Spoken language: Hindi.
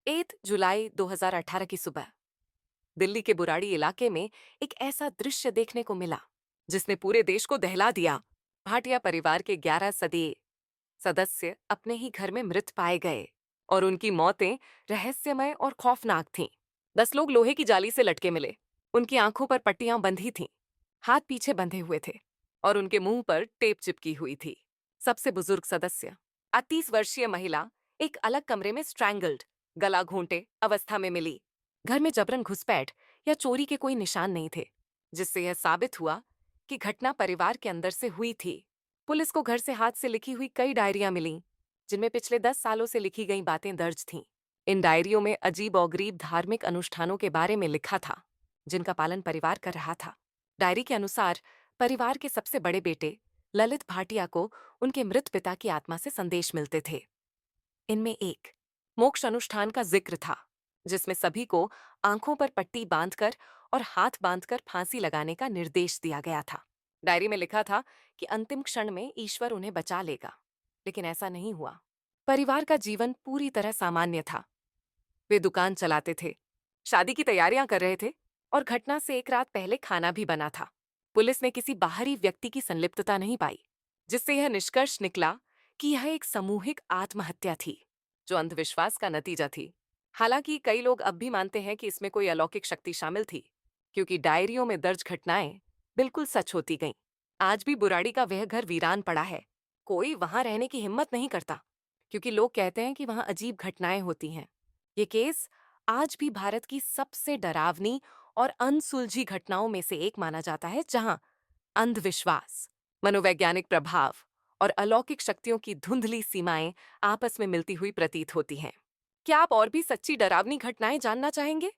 8 जुलाई 2018 की सुबह दिल्ली के बुराड़ी इलाके में एक ऐसा दृश्य देखने को मिला जिसने पूरे देश को दहला दिया। भाटिया परिवार के 11 सदस्य अपने ही घर में मृत पाए गए और उनकी मौतें रहस्यमय और खौफनाक थीं। 10 लोग लोहे की जाली से लटके मिले। उनकी आंखों पर पट्टियां बंधी थीं, हाथ पीछे बंधे हुए थे और उनके मुंह पर टेप चिपकी हुई थी। सबसे बुजुर्ग सदस्य 38 वर्षीय महिला एक अलग कमरे में स्ट्रैंगल्ड, गला घोंटे अवस्था में मिली। घर में जबरन घुसपैठ या चोरी के कोई निशान नहीं थे, जिससे यह साबित हुआ कि घटना परिवार के अंदर से हुई थी। पुलिस को घर से हाथ से लिखी हुई कई डायरियां मिलीं, जिनमें पिछले 10 सालों से लिखी गई बातें दर्ज थीं। इन डायरियों में अजीब और गरीब धार्मिक अनुष्ठानों के बारे में लिखा था, जिनका पालन परिवार कर रहा था। डायरी के अनुसार परिवार के सबसे बड़े बेटे ललित भाटिया को उनके मृत पिता की आत्मा से संदेश मिलते थे। इनमें एक मोक्ष अनुष्ठान का जिक्र था, जिसमें सभी को आंखों पर पट्टी बांधकर और हाथ बांधकर फांसी लगाने का निर्देश दिया गया था। डायरी में लिखा था कि अंतिम क्षण में ईश्वर उन्हें बचा लेगा, लेकिन ऐसा नहीं हुआ। परिवार का जीवन पूरी तरह सामान्य था। वे दुकान चलाते थे, शादी की तैयारियां कर रहे थे और घटना से एक रात पहले खाना भी बना था। पुलिस ने किसी बाहरी व्यक्ति की संलिप्तता नहीं पाई, जिससे यह निष्कर्ष निकला कि यह एक सामूहिक आत्महत्या थी, जो अंधविश्वास का नतीजा थी। हालांकि कई लोग अब भी मानते हैं कि इसमें कोई अलौकिक शक्ति शामिल थी, क्योंकि डायरियों में दर्ज घटनाएं बिल्कुल सच होती गईं। आज भी बुराड़ी का वह घर वीरान पड़ा है। कोई वहां रहने की हिम्मत नहीं करता, क्योंकि लोग कहते हैं कि वहां अजीब घटनाएं होती हैं। ये केस आज भी भारत की सबसे डरावनी और अनसुलझी घटनाओं में से एक माना जाता है, जहां अंधविश्वास, मनोवैज्ञानिक प्रभाव और अलौकिक शक्तियों की धुंधली सीमाएं आपस में मिलती हुई प्रतीत होती हैं। क्या आप और भी सच्ची डरावनी घटनाएं जानना चाहेंगे?